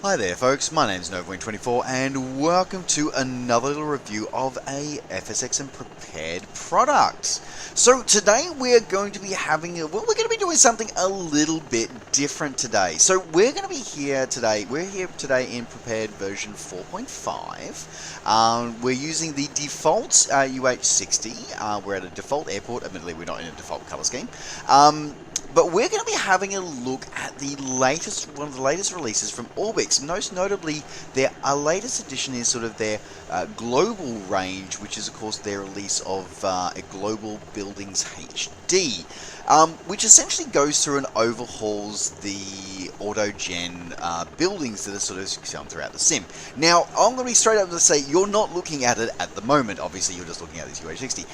Hi there folks, my name's NovaWing24 and welcome to another little review of a FSX and Prepared product. So today we're going to be we're going to be doing something a little bit different today. So we're going to be here today, in Prepared version 4.5. We're using the default UH60. We're at a default airport, admittedly we're not in a default color scheme. But we're going to be having a look at one of the latest releases from Orbx. Most notably, their latest edition is sort of their global range, which is of course their release of a Global Buildings HD, which essentially goes through and overhauls the Autogen buildings that are sort of shown throughout the sim. Now, I'm going to be straight up to say you're not looking at it at the moment. Obviously, you're just looking at this UH60.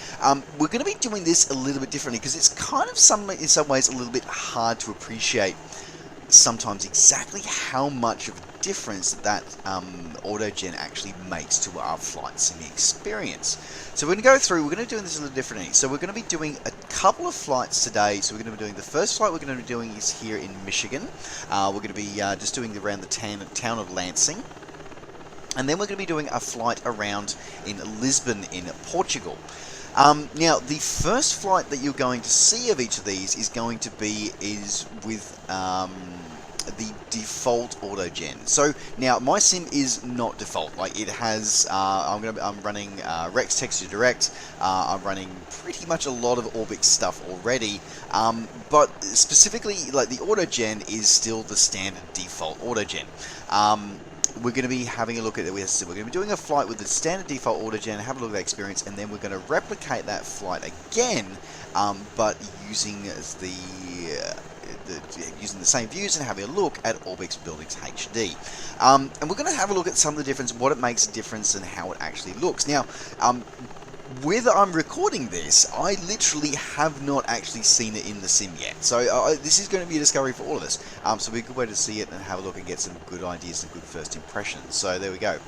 We're going to be doing this a little bit differently because it's kind of in some ways a little bit hard to appreciate sometimes exactly how much of a difference that Autogen actually makes to our flight sim experience. So we're going to go through, we're going to do this a little differently. So we're going to be doing a couple of flights today. So we're going to be doing, the first flight we're going to be doing is here in Michigan. We're going to be just doing around the town of Lansing. And then we're going to be doing a flight around in Lisbon in Portugal. Now, the first flight that you're going to see of each of these is going to be with the default Autogen. So now my sim is not default. Like it has, I'm running Rex Texture Direct. I'm running pretty much a lot of Orbx stuff already. But specifically, like the Autogen is still the standard default Autogen. We're going to be having a look at it. We're going to be doing a flight with the standard default Autogen, have a look at that experience, and then we're going to replicate that flight again, but using using the same views and having a look at Orbx Buildings HD. And we're going to have a look at some of the difference, what it makes a difference, and how it actually looks. Now, whether I'm recording this, I literally have not actually seen it in the sim yet. So this is going to be a discovery for all of us. So it'll be a good way to see it and have a look and get some good ideas and good first impressions. So there we go.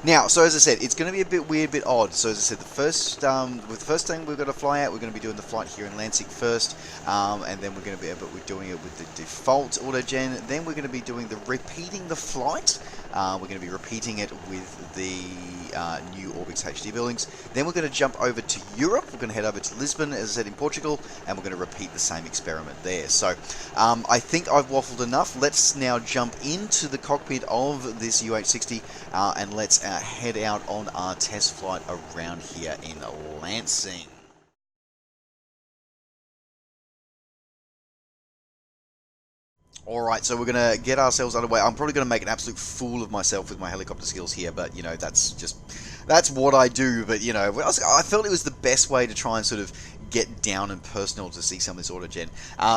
Now, so as I said, it's going to be a bit weird, a bit odd. So as I said, the first thing we're going to fly out, we're going to be doing the flight here in Lansing first, and then we're doing it with the default Autogen. Then we're going to be repeating the flight. We're going to be repeating it with the new Orbx HD buildings. Then we're going to jump over to Europe. We're going to head over to Lisbon, as I said, in Portugal, and we're going to repeat the same experiment there. So I think I've waffled enough. Let's now jump into the cockpit of this UH60 and let's head out on our test flight around here in Lansing. Alright, so we're going to get ourselves underway. I'm probably going to make an absolute fool of myself with my helicopter skills here, but, you know, that's what I do. But, you know, I felt it was the best way to try and sort of get down and personal to see some of this Autogen.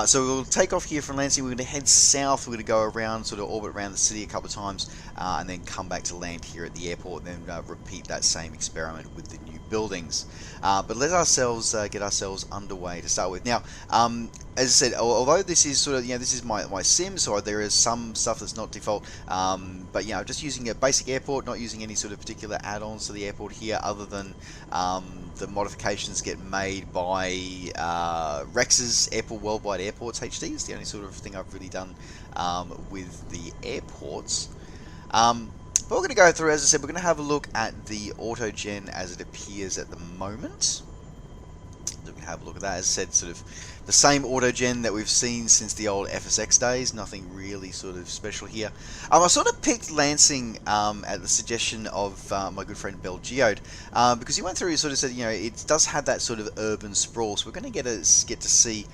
So we'll take off here from Lansing. We're going to head south. We're going to go around, sort of orbit around the city a couple of times, and then come back to land here at the airport, and then repeat that same experiment with the new buildings. But let ourselves get ourselves underway to start with. Now, as I said, although this is sort of, this is my sim, so there is some stuff that's not default, but just using a basic airport, not using any sort of particular add-ons to the airport here, other than the modifications get made by Rex's Worldwide Airports HD. Is the only sort of thing I've really done with the airports. But we're going to go through, as I said, we're going to have a look at the Autogen as it appears at the moment. We can have a look at that. As I said, sort of the same Autogen that we've seen since the old FSX days. Nothing really sort of special here. I sort of picked Lansing at the suggestion of my good friend Bell Geode, because he went through and sort of said, it does have that sort of urban sprawl. So we're going to get to see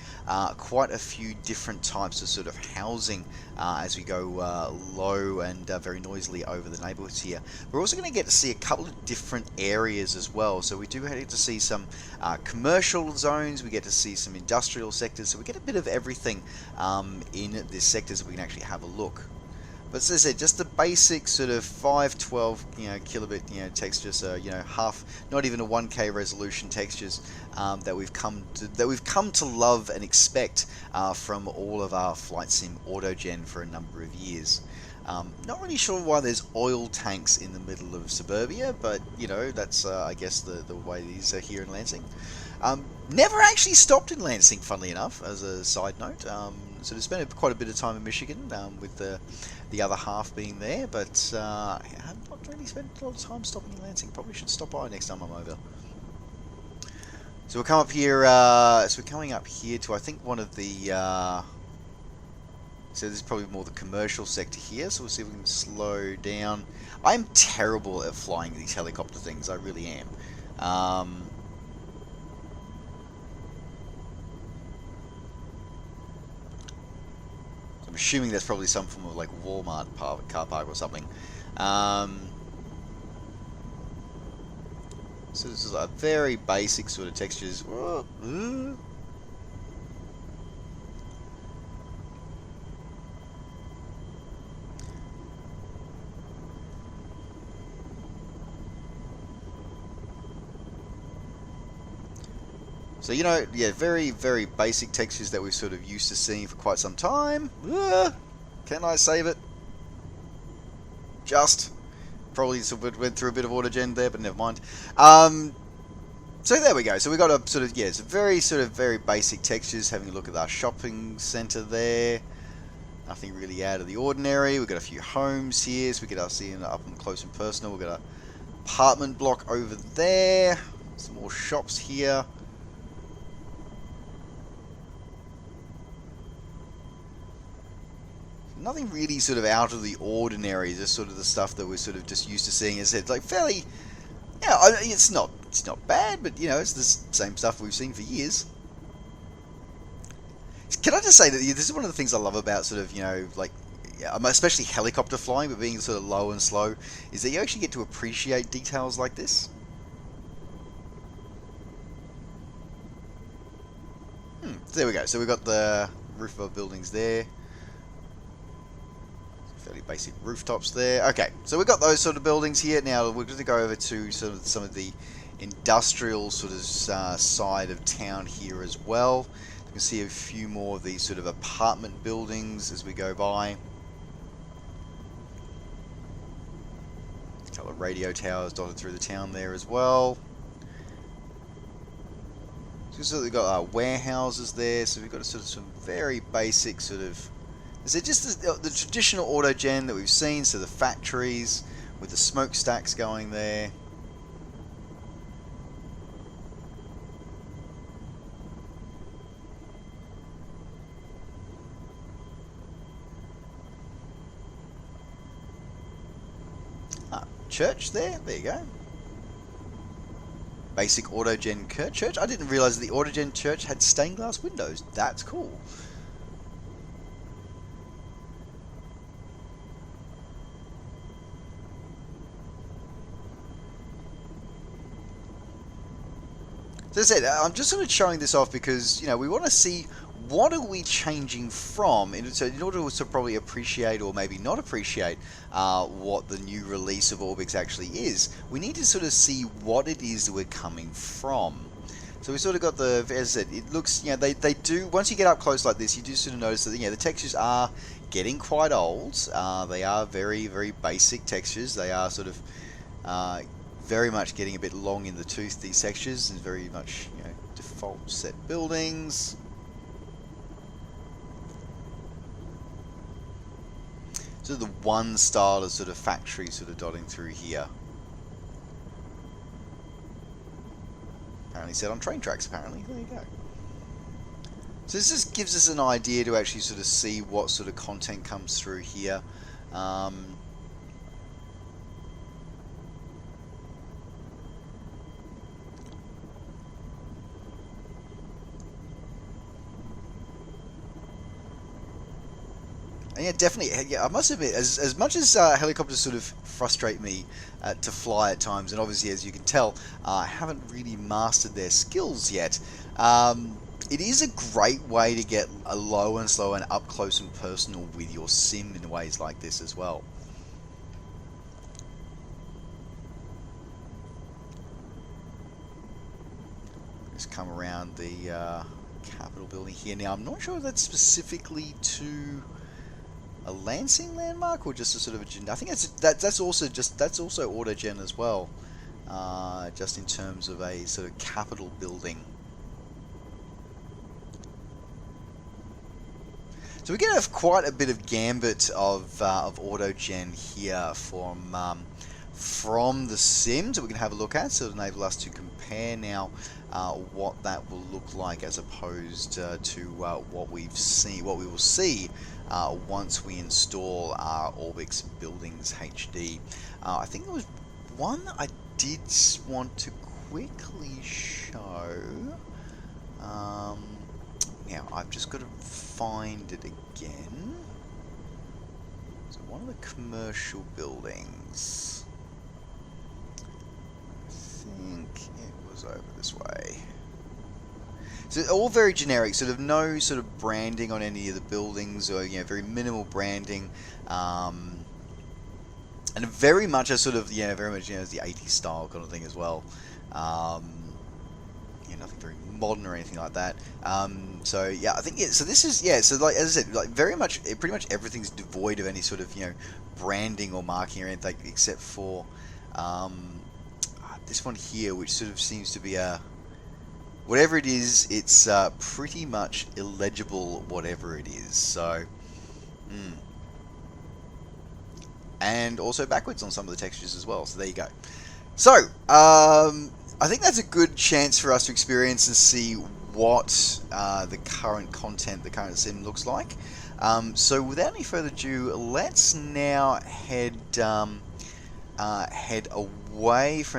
quite a few different types of sort of housing as we go low and very noisily over the neighborhoods here. We're also going to get to see a couple of different areas as well. So we do get to see some commercial zones, we get to see some industrial sectors, so we get a bit of everything in this sector, so we can actually have a look. But as I said, just the basic sort of 512 kilobit textures, so half, not even a 1K resolution textures that we've come to love and expect from all of our flight sim Autogen for a number of years. Not really sure why there's oil tanks in the middle of suburbia, but that's I guess the way these are here in Lansing. Never actually stopped in Lansing, funnily enough, as a side note. sort of spent quite a bit of time in Michigan, with the other half being there, but I have not really spent a lot of time stopping in Lansing. Probably should stop by next time I'm over. So we'll come up here, so we're coming up here to, I think, one of the, so this is probably more the commercial sector here, so we'll see if we can slow down. I'm terrible at flying these helicopter things, I really am. I'm assuming there's probably some form of like Walmart car park or something. So this is a very basic sort of textures. So, you know, yeah, very, very basic textures that we're sort of used to seeing for quite some time. Can I save it? Just. Probably went through a bit of Autogen there, but never mind. So there we go. So we got a sort of, yeah, it's a very basic textures. Having a look at our shopping centre there. Nothing really out of the ordinary. We've got a few homes here, so we get our seeing up and close and personal. We've got an apartment block over there. Some more shops here. Nothing really sort of out of the ordinary, just sort of the stuff that we're sort of just used to seeing. As I said, like fairly, yeah, it's not bad, but you know, it's the same stuff we've seen for years. Can I just say that this is one of the things I love about sort of, you know, like, especially helicopter flying, but being sort of low and slow, is that you actually get to appreciate details like this. There we go. So we've got the roof of our buildings there. Fairly basic rooftops there. Okay, so we've got those sort of buildings here. Now we're going to go over to sort of some of the industrial sort of side of town here as well. You can see a few more of these sort of apartment buildings as we go by. A couple of radio towers dotted through the town there as well. So we've got warehouses there. So we've got sort of some very basic sort of. Is it just the traditional Autogen that we've seen? So the factories with the smokestacks going there. Church there. There you go. Basic Autogen church. I didn't realise the Autogen church had stained glass windows. That's cool. So as I said, I'm just sort of showing this off because, you know, we want to see what are we changing from, so in order to probably appreciate or maybe not appreciate what the new release of Orbx actually is, we need to sort of see what it is that we're coming from. So we sort of got the, as I said, it looks, you know, they do, once you get up close like this, you do sort of notice that, you know, the textures are getting quite old. They are very, very basic textures. They are sort of very much getting a bit long in the tooth, these textures, and very much, you know, default set buildings. So the one style of sort of factory sort of dotting through here. Apparently set on train tracks, apparently. There you go. So this just gives us an idea to actually sort of see what sort of content comes through here. And yeah, definitely. Yeah, I must admit, as much as helicopters sort of frustrate me to fly at times, and obviously, as you can tell, I haven't really mastered their skills yet. It is a great way to get a low and slow and up close and personal with your sim in ways like this as well. Just come around the Capitol building here. Now, I'm not sure if that's specifically to a Lansing landmark or just a sort of a. I think that's also Autogen as well, just in terms of a sort of Capitol building. So we get quite a bit of gambit of Autogen here from the sims that we can have a look at, so it'll enable us to compare now what that will look like as opposed to what we will see once we install our Orbx Buildings HD. I think there was one I did want to quickly show. Now I've just got to find it again. So one of the commercial buildings, I think it was over this way. So all very generic, sort of no sort of branding on any of the buildings, or very minimal branding, and very much a sort of very much the 80s style kind of thing as well. Nothing very modern or anything like that. So yeah, I think so this is so like as I said, like very much pretty much everything's devoid of any sort of branding or marking or anything except for this one here, which sort of seems to be whatever it is, it's pretty much illegible whatever it is. So and also backwards on some of the textures as well. So there you go. So I think that's a good chance for us to experience and see what the current content, the current sim looks like. So without any further ado, let's now head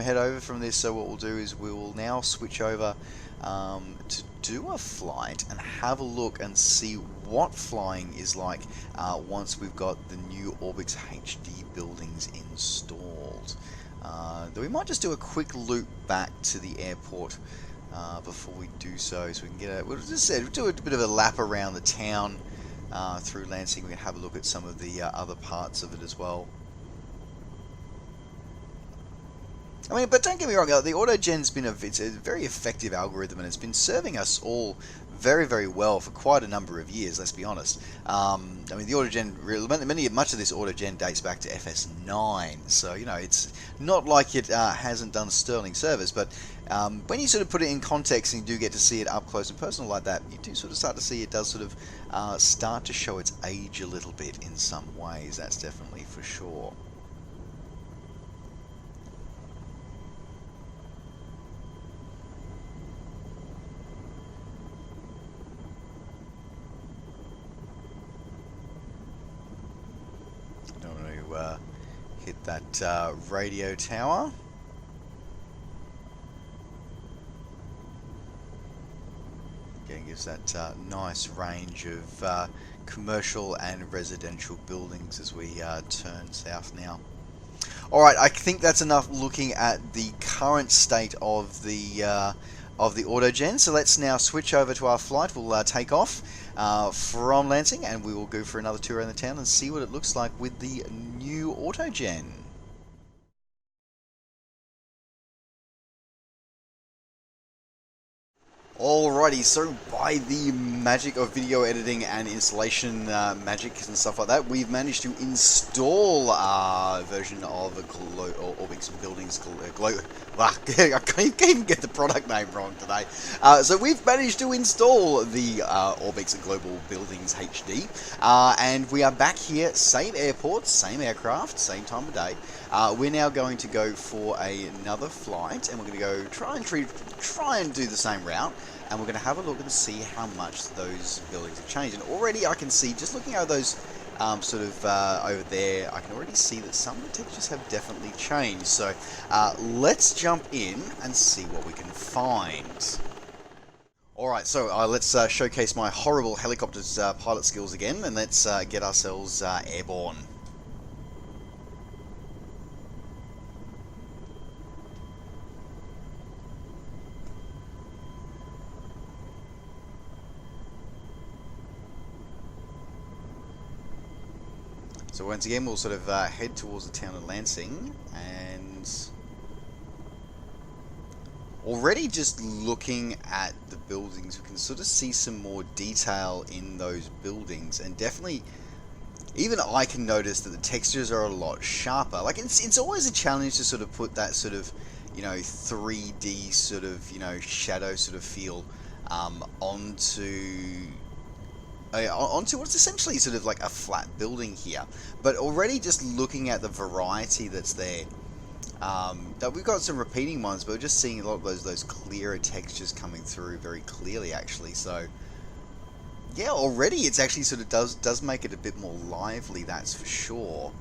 over from this. So what we'll do is we will now switch over to do a flight and have a look and see what flying is like once we've got the new Orbx HD buildings installed. We might just do a quick loop back to the airport before we do so we can get we'll do a bit of a lap around the town through Lansing. We can have a look at some of the other parts of it as well. I mean, but don't get me wrong, the Autogen's been it's a very effective algorithm, and it's been serving us all very, very well for quite a number of years, let's be honest. I mean, the Autogen, much of this Autogen dates back to FS9, so, it's not like it hasn't done sterling service, but when you sort of put it in context and you do get to see it up close and personal like that, you do sort of start to see it does sort of start to show its age a little bit in some ways, that's definitely for sure. Hit that radio tower. Again, gives that nice range of commercial and residential buildings as we turn south now. Alright, I think that's enough looking at the current state of the Autogen. So let's now switch over to our flight. We'll take off from Lansing, and we will go for another tour around the town and see what it looks like with the new Autogen. Alrighty, so by the magic of video editing and installation magic and stuff like that, we've managed to install a version of Orbx Buildings. I can't even get the product name wrong today. So we've managed to install the Orbx Global Buildings HD, and we are back here, same airport, same aircraft, same time of day. We're now going to go for another flight, and we're going to go try and do the same route. And we're going to have a look and see how much those buildings have changed. And already I can see, just looking at those over there, I can already see that some of the textures have definitely changed. So let's jump in and see what we can find. Alright, so let's showcase my horrible helicopter's pilot skills again, and let's get ourselves airborne. So once again, we'll sort of head towards the town of Lansing, and already just looking at the buildings, we can sort of see some more detail in those buildings, and definitely, even I can notice that the textures are a lot sharper. Like it's always a challenge to sort of put that sort of 3D sort of shadow sort of feel onto onto what's essentially sort of like a flat building here. But already just looking at the variety that's there, that we've got some repeating ones, but we're just seeing a lot of those clearer textures coming through very clearly, actually. So yeah, already it's actually sort of does make it a bit more lively, that's for sure.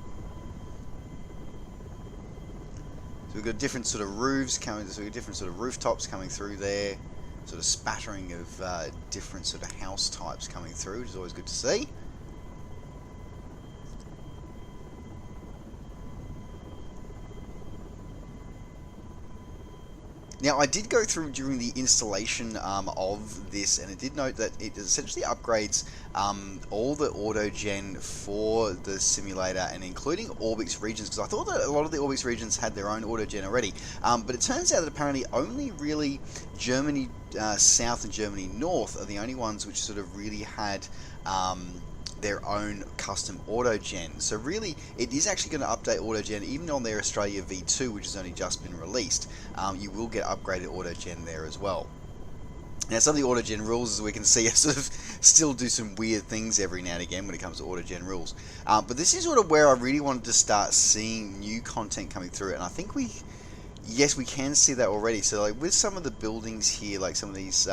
So we've got different sort of roofs coming, so we've got different sort of rooftops coming through there, sort of spattering of different sort of house types coming through, which is always good to see. Now, I did go through during the installation of this, and it did note that it essentially upgrades all the Autogen for the simulator, and including Orbx regions, because I thought that a lot of the Orbx regions had their own Autogen already, but it turns out that apparently only really Germany South and Germany North are the only ones which sort of really had their own custom Autogen. So really, it is actually going to update Autogen even on their Australia V2, which has only just been released. You will get upgraded Autogen there as well. Now, some of the Autogen rules, as we can see, sort of still do some weird things every now and again when it comes to Autogen rules. But this is sort of where I really wanted to start seeing new content coming through, and I think yes, we can see that already. So like with some of the buildings here, like some of these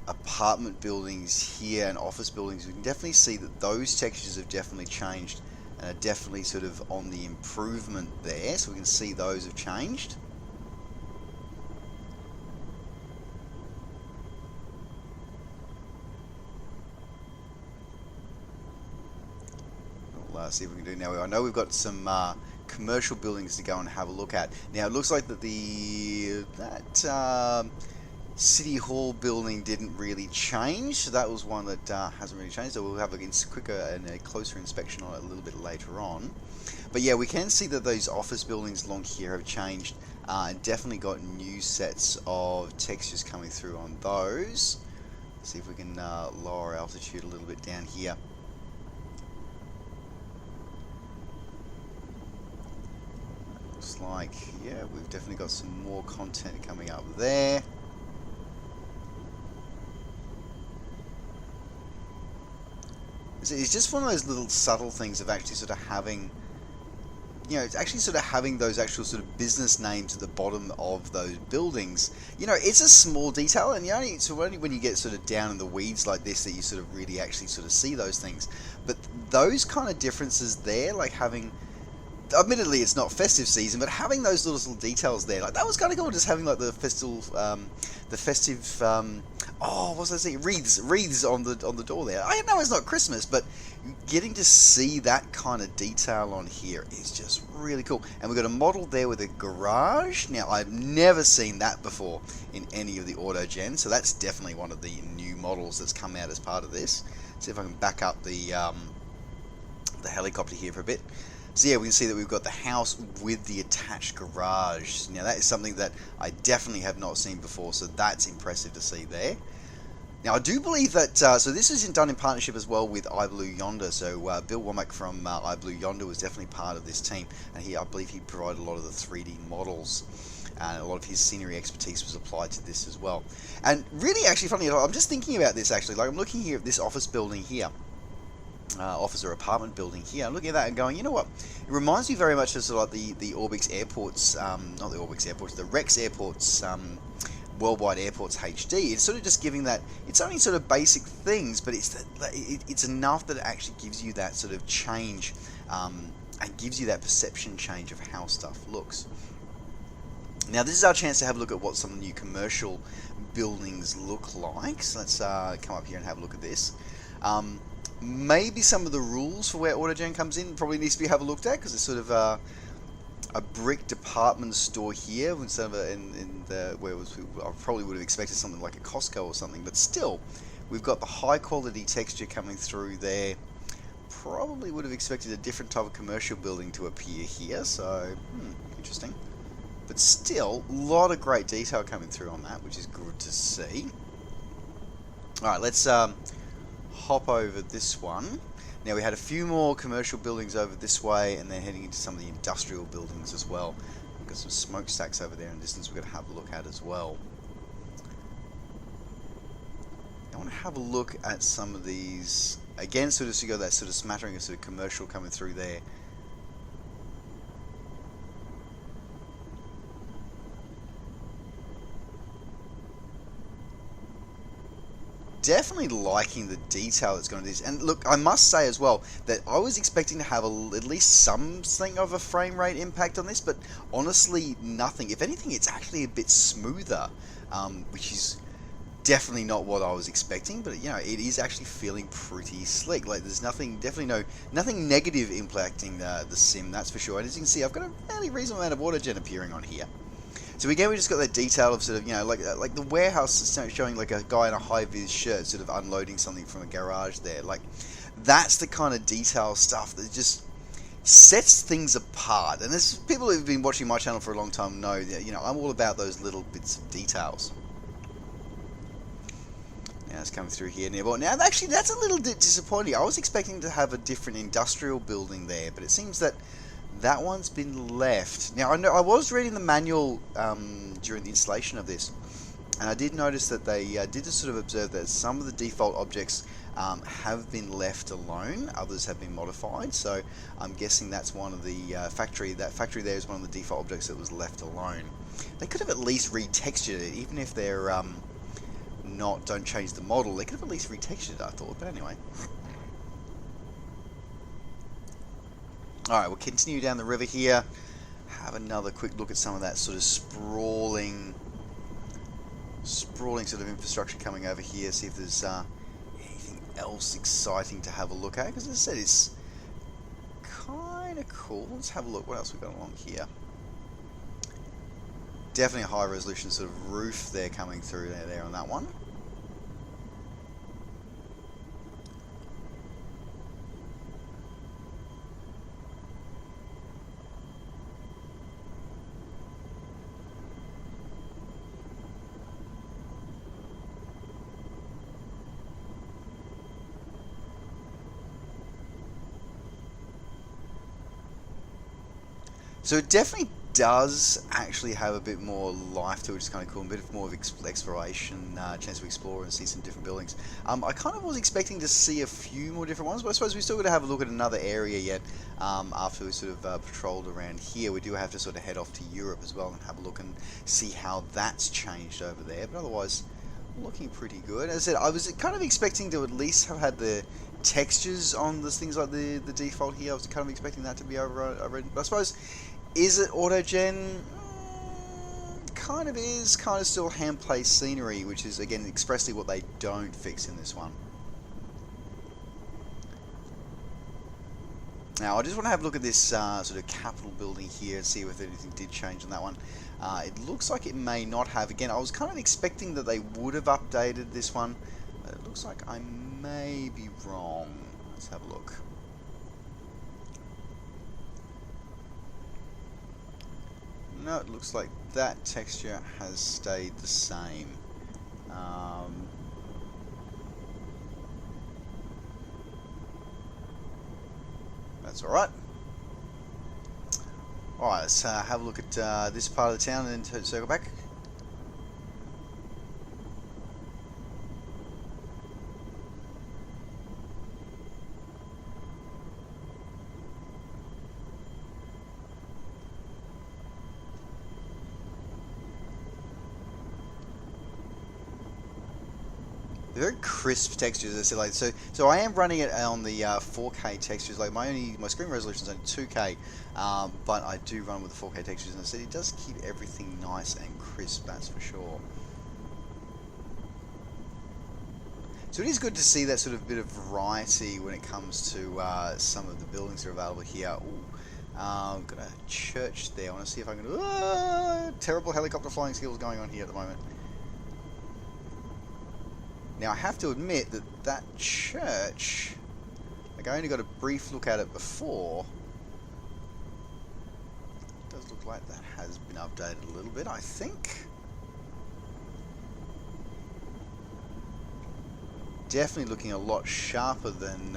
apartment buildings here and office buildings, we can definitely see that those textures have definitely changed and are definitely sort of on the improvement there, so we can see those have changed. We'll see if we can do now. I know we've got some commercial buildings to go and have a look at. Now it looks like that that City Hall building didn't really change, so that was one that hasn't really changed, so we'll have a quicker and a closer inspection on it a little bit later on. But yeah, we can see that those office buildings along here have changed, and definitely got new sets of textures coming through on those. Let's see if we can lower altitude a little bit down here. Looks like, yeah, we've definitely got some more content coming up there. It's just one of those little subtle things of actually sort of having, you know, it's actually sort of having those actual sort of business names at the bottom of those buildings. You know, it's a small detail, and it's only when you get sort of down in the weeds like this that you sort of really actually sort of see those things. But those kind of differences there, like having, admittedly it's not festive season, but having those little details there, like that was kind of cool. Just having like the festive, oh, what was I saying? Wreaths on the door there. I know it's not Christmas, but getting to see that kind of detail on here is just really cool. And we've got a model there with a garage. Now, I've never seen that before in any of the Autogen, so that's definitely one of the new models that's come out as part of this. See if I can back up the helicopter here for a bit. So yeah, we can see that we've got the house with the attached garage. Now that is something that I definitely have not seen before, so that's impressive to see there. Now I do believe that, so this is done in partnership as well with iBlue Yonder, so Bill Womack from iBlue Yonder was definitely part of this team, and I believe he provided a lot of the 3D models, and a lot of his scenery expertise was applied to this as well. And really actually funny, I'm just thinking about this actually, like I'm looking here at this office building here. Office or apartment building here. I'm looking at that and going, you know what? It reminds me very much of sort of like the Orbx Airports, not the Orbx Airports, the Rex Airports, Worldwide Airports HD. It's sort of just giving that. It's only sort of basic things, but it's enough that it actually gives you that sort of change, and gives you that perception change of how stuff looks. Now this is our chance to have a look at what some new commercial buildings look like. So let's come up here and have a look at this. Maybe some of the rules for where Autogen comes in probably needs to be have a looked at, because it's sort of a brick department store here instead of where I probably would have expected something like a Costco or something, but still we've got the high quality texture coming through there. Probably would have expected a different type of commercial building to appear here, so interesting, but still a lot of great detail coming through on that, which is good to see. Alright, let's hop over this one. Now we had a few more commercial buildings over this way, and then heading into some of the industrial buildings as well. We've got some smokestacks over there in the distance we're going to have a look at as well. I want to have a look at some of these again, sort of so you got that sort of smattering of sort of commercial coming through there. Definitely liking the detail that's going to this. And look, I must say as well that I was expecting to have at least something of a frame rate impact on this, but honestly nothing. If anything, it's actually a bit smoother, which is definitely not what I was expecting, but you know, it is actually feeling pretty slick. Like there's nothing, definitely nothing negative impacting the sim, that's for sure. And as you can see, I've got a fairly reasonable amount of Autogen appearing on here. So again, we just got that detail of sort of, you know, like the warehouse showing like a guy in a high-vis shirt sort of unloading something from a garage there. Like, that's the kind of detail stuff that just sets things apart. And there's people who've been watching my channel for a long time know that, you know, I'm all about those little bits of details. Now it's coming through here nearby. Now, actually, that's a little bit disappointing. I was expecting to have a different industrial building there, but it seems that that one's been left. Now, I was reading the manual during the installation of this, and I did notice that they did just sort of observe that some of the default objects have been left alone, others have been modified, so I'm guessing that's one of the that factory there is one of the default objects that was left alone. They could have at least retextured it, even if they're don't change the model, they could have at least retextured it, I thought, but anyway. Alright, we'll continue down the river here, have another quick look at some of that sort of sprawling sort of infrastructure coming over here, see if there's anything else exciting to have a look at, because as I said, it's kind of cool. Let's have a look, what else we've got along here. Definitely a high resolution sort of roof there coming through there on that one. So it definitely does actually have a bit more life to it, which is kind of cool, a bit more of exploration, chance to explore and see some different buildings. I kind of was expecting to see a few more different ones, but I suppose we still got to have a look at another area yet after we sort of patrolled around here. We do have to sort of head off to Europe as well and have a look and see how that's changed over there, but otherwise looking pretty good. As I said, I was kind of expecting to at least have had the textures on the things like the default here. I was kind of expecting that to be over, but I suppose, is it Autogen? Kind of is, kind of still hand-placed scenery, which is, again, expressly what they don't fix in this one. Now, I just want to have a look at this sort of Capitol building here and see if anything did change on that one. It looks like it may not have. Again, I was kind of expecting that they would have updated this one, but it looks like I may be wrong. Let's have a look. No, it looks like that texture has stayed the same. That's alright. Alright, let's have a look at this part of the town and then circle back. They're very crisp textures, as I said. Like, so I am running it on the 4K textures. Like my screen resolution is only 2K, but I do run with the 4K textures, and I said it does keep everything nice and crisp. That's for sure. So it is good to see that sort of bit of variety when it comes to some of the buildings that are available here. Ooh, got a church there. I want to see if I can. Terrible helicopter flying skills going on here at the moment. Now I have to admit that that church, like I only got a brief look at it before, it does look like that has been updated a little bit, I think. Definitely looking a lot sharper than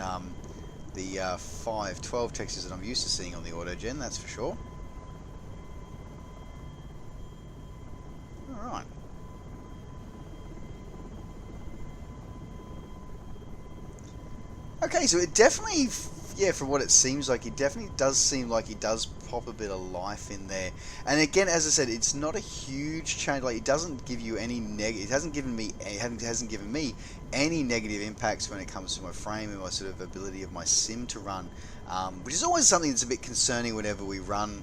the 512 textures that I'm used to seeing on the Autogen, that's for sure. Alright. Okay, so it definitely, yeah, for what it seems like, it definitely does seem like it does pop a bit of life in there. And again, as I said, it's not a huge change. Like, it doesn't give you any negative. It hasn't given me any negative impacts when it comes to my frame and my sort of ability of my sim to run, which is always something that's a bit concerning whenever we run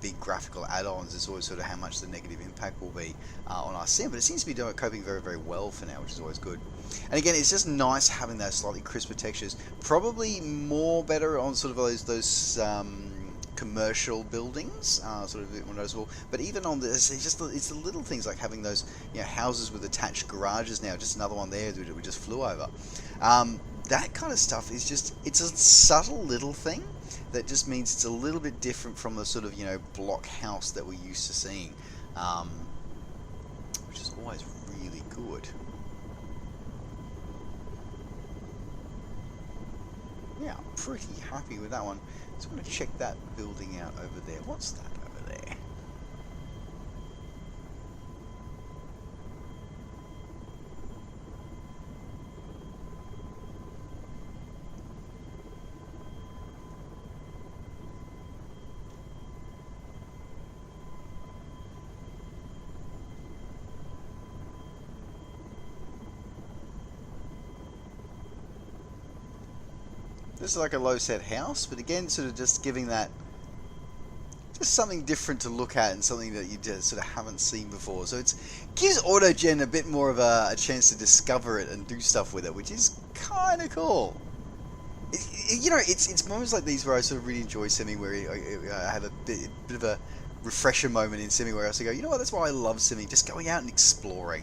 big graphical add-ons. It's always sort of how much the negative impact will be on our sim, but it seems to be coping very, very well for now, which is always good. And again, it's just nice having those slightly crisper textures. Probably more better on sort of those commercial buildings, sort of a bit more noticeable. But even on this, it's the little things like having those houses with attached garages now. Just another one there that we just flew over. That kind of stuff is it's a subtle little thing that just means it's a little bit different from the sort of block house that we're used to seeing, which is always really good. Yeah, I'm pretty happy with that one. Just want to check that building out over there. What's that over there? This is like a low set house, but again, sort of just giving that just something different to look at and something that you just sort of haven't seen before. So it gives Autogen a bit more of a chance to discover it and do stuff with it, which is kind of cool. It's moments like these where I sort of really enjoy simming, where I have a bit of a refresher moment in simming where I sort of go, you know what, that's why I love simming, just going out and exploring.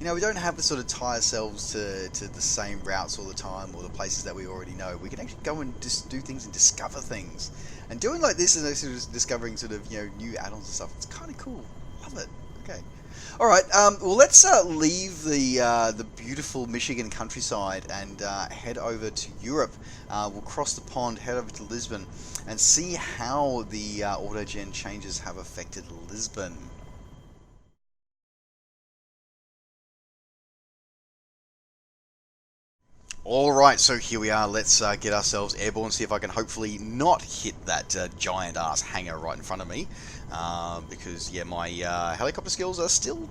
We don't have to sort of tie ourselves to the same routes all the time or the places that we already know. We can actually go and just do things and discover things. And doing like this and sort of discovering sort of new add-ons and stuff, it's kind of cool. Love it. Okay. All right. Well, let's leave the beautiful Michigan countryside and head over to Europe. We'll cross the pond, head over to Lisbon, and see how the Autogen changes have affected Lisbon. Alright, so here we are. Let's get ourselves airborne, see if I can hopefully not hit that giant ass hangar right in front of me. Because, yeah, my helicopter skills are still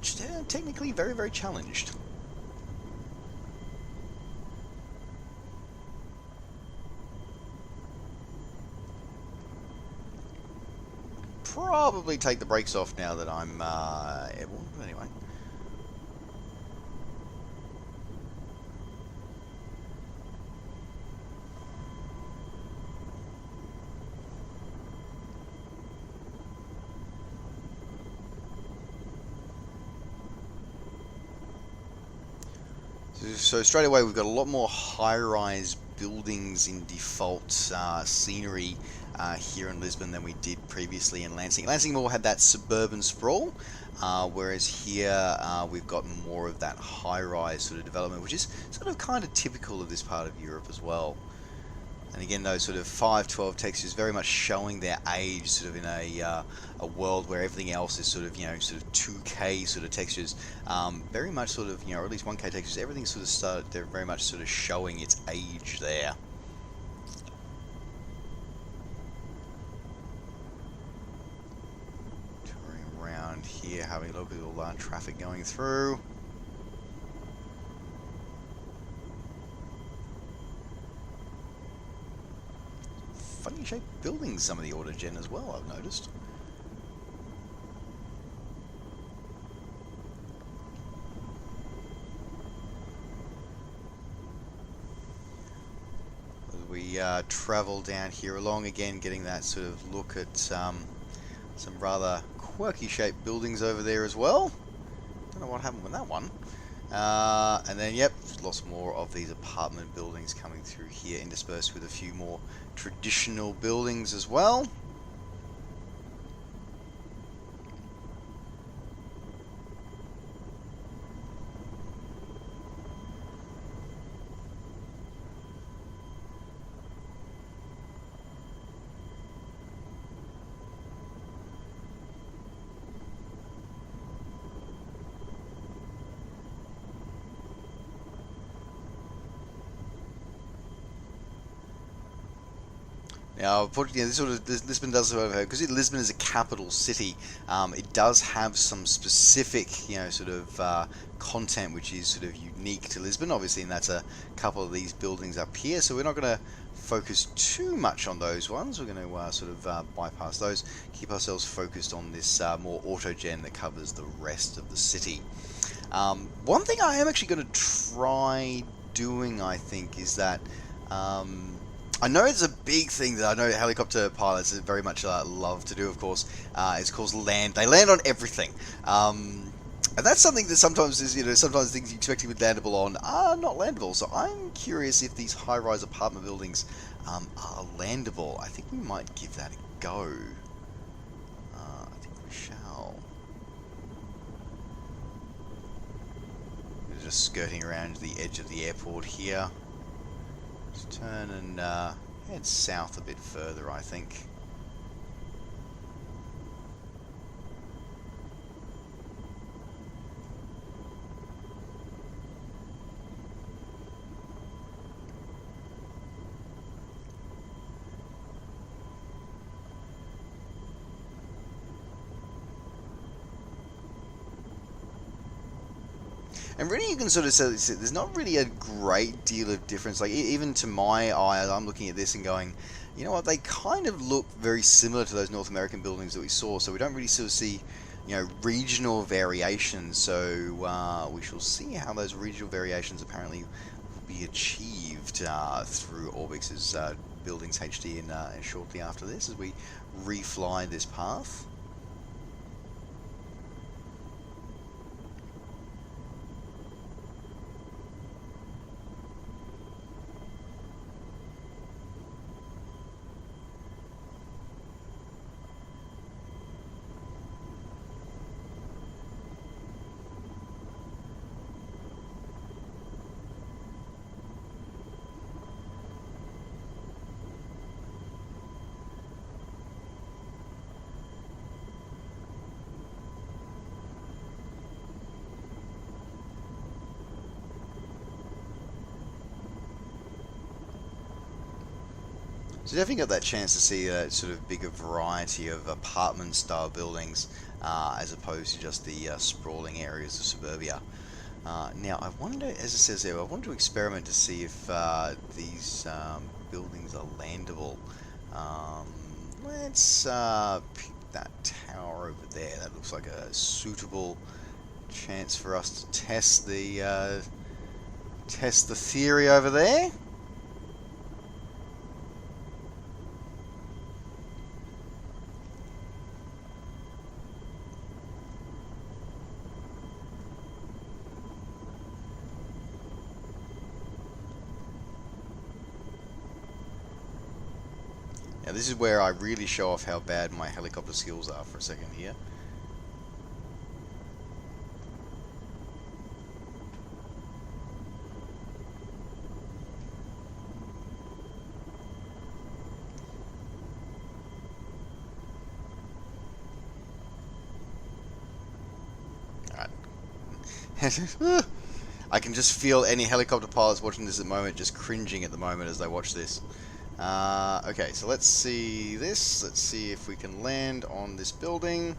technically very, very challenged. Probably take the brakes off now that I'm airborne, but anyway. So straight away we've got a lot more high-rise buildings in default scenery here in Lisbon than we did previously in Lansing. Lansing more had that suburban sprawl, whereas here we've got more of that high-rise sort of development, which is sort of kind of typical of this part of Europe as well. And again, those sort of 512 textures very much showing their age, sort of in a world where everything else is sort of 2K sort of textures, very much sort of or at least 1K textures. Everything sort of started. They're very much sort of showing its age there. Touring around here, having a look at all that traffic going through. Funny shaped buildings, some of the Autogen as well, I've noticed. As we travel down here along, again getting that sort of look at some rather quirky shaped buildings over there as well. Don't know what happened with that one. And then, yep, lots more of these apartment buildings coming through here, interspersed with a few more traditional buildings as well. Yeah, Lisbon does sort of, because Lisbon is a capital city. It does have some specific, sort of content which is sort of unique to Lisbon. Obviously, and that's a couple of these buildings up here. So we're not going to focus too much on those ones. We're going to sort of bypass those. Keep ourselves focused on this more Autogen that covers the rest of the city. One thing I am actually going to try doing, I think, is that. I know it's a big thing that I know helicopter pilots very much love to do, of course. It's called land. They land on everything. And that's something that sometimes is, sometimes things you expect to be landable on are not landable. So I'm curious if these high-rise apartment buildings are landable. I think we might give that a go. I think we shall. We're just skirting around the edge of the airport here. Let's turn and head south a bit further, I think. And really, you can sort of say there's not really a great deal of difference. Like, even to my eye, I'm looking at this and going, you know what, they kind of look very similar to those North American buildings that we saw. So we don't really sort of see, regional variations. So we shall see how those regional variations apparently will be achieved through Orbx's Buildings HD and shortly after this as we refly this path. So definitely got that chance to see a sort of bigger variety of apartment-style buildings as opposed to just the sprawling areas of suburbia. Now, I wonder, as it says there, I want to experiment to see if these buildings are landable. Let's pick that tower over there. That looks like a suitable chance for us to test the theory over there. Now this is where I really show off how bad my helicopter skills are for a second here. Alright. I can just feel any helicopter pilots watching this at the moment just cringing at the moment as they watch this. Okay, so let's see this. Let's see if we can land on this building.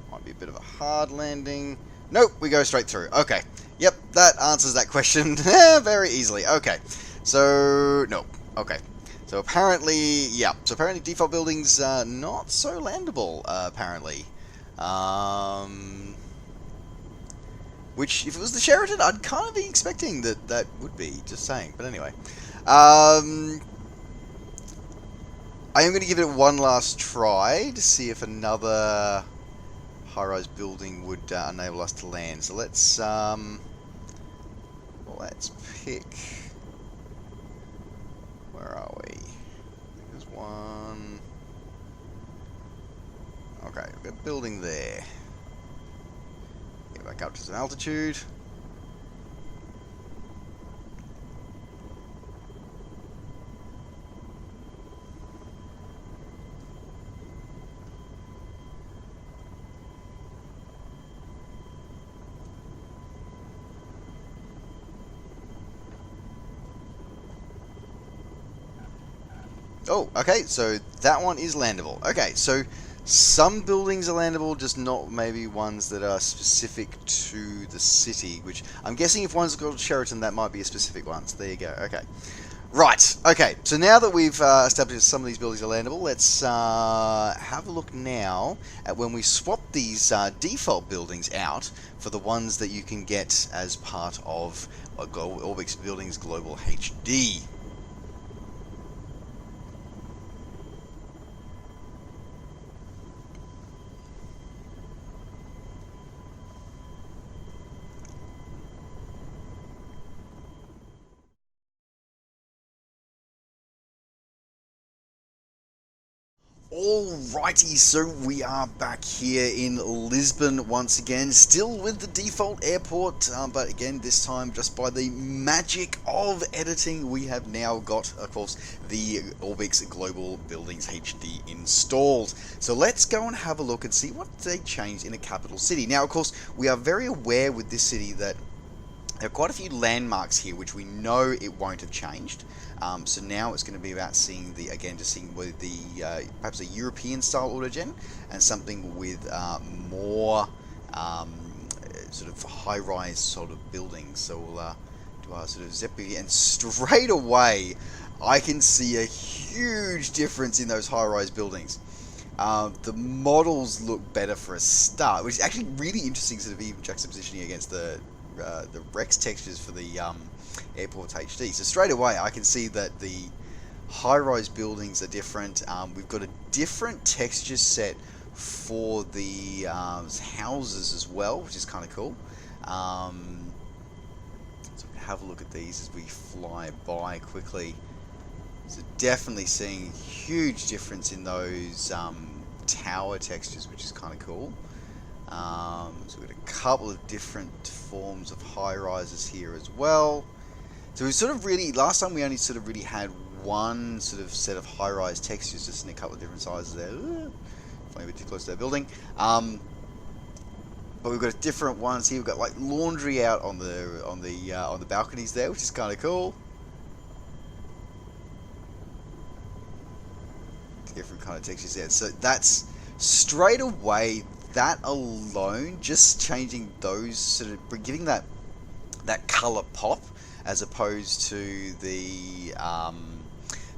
Might be a bit of a hard landing. Nope, we go straight through. Okay. Yep, that answers that question very easily. Okay. So, no. Okay. So apparently, yeah. So apparently default buildings not so landable, apparently. Which, if it was the Sheraton, I'd kind of be expecting that would be. Just saying. But anyway. I am going to give it one last try to see if another high-rise building would enable us to land. So let's pick. Where are we? There's one. Okay, we've got a building there. Get back up to some altitude. Oh, okay, so that one is landable. Okay, so some buildings are landable, just not maybe ones that are specific to the city, which I'm guessing if one's called Sheraton, that might be a specific one. So there you go. Okay. Right, okay, so now that we've established some of these buildings are landable, let's have a look now at when we swap these default buildings out for the ones that you can get as part of Orbx Buildings Global HD. Alrighty, so we are back here in Lisbon once again, still with the default airport, but again this time just by the magic of editing we have now got, of course, the Orbx Global Buildings HD installed. So let's go and have a look and see what they changed in a capital city. Now of course we are very aware with this city that there are quite a few landmarks here which we know it won't have changed. So now it's going to be about seeing seeing with the perhaps a European style Autogen and something with more sort of high-rise sort of buildings. So we'll do our sort of Zeppeli, and straight away I can see a huge difference in those high-rise buildings. The models look better for a start, which is actually really interesting, sort of even juxtapositioning against the Rex textures for the Airport HD. So straight away I can see that the high-rise buildings are different. We've got a different texture set for the houses as well, which is kind of cool. So we can have a look at these as we fly by quickly. So definitely seeing huge difference in those tower textures, which is kind of cool. So we've got a couple of different forms of high-rises here as well. So we sort of really, last time we only sort of really had one sort of set of high-rise textures, just in a couple of different sizes there. Flying a bit too close to that building. But we've got different ones here. We've got like laundry out on the balconies there, which is kind of cool. Different kind of textures there. So that's straight away. That alone, just changing those, sort of giving that color pop, as opposed to the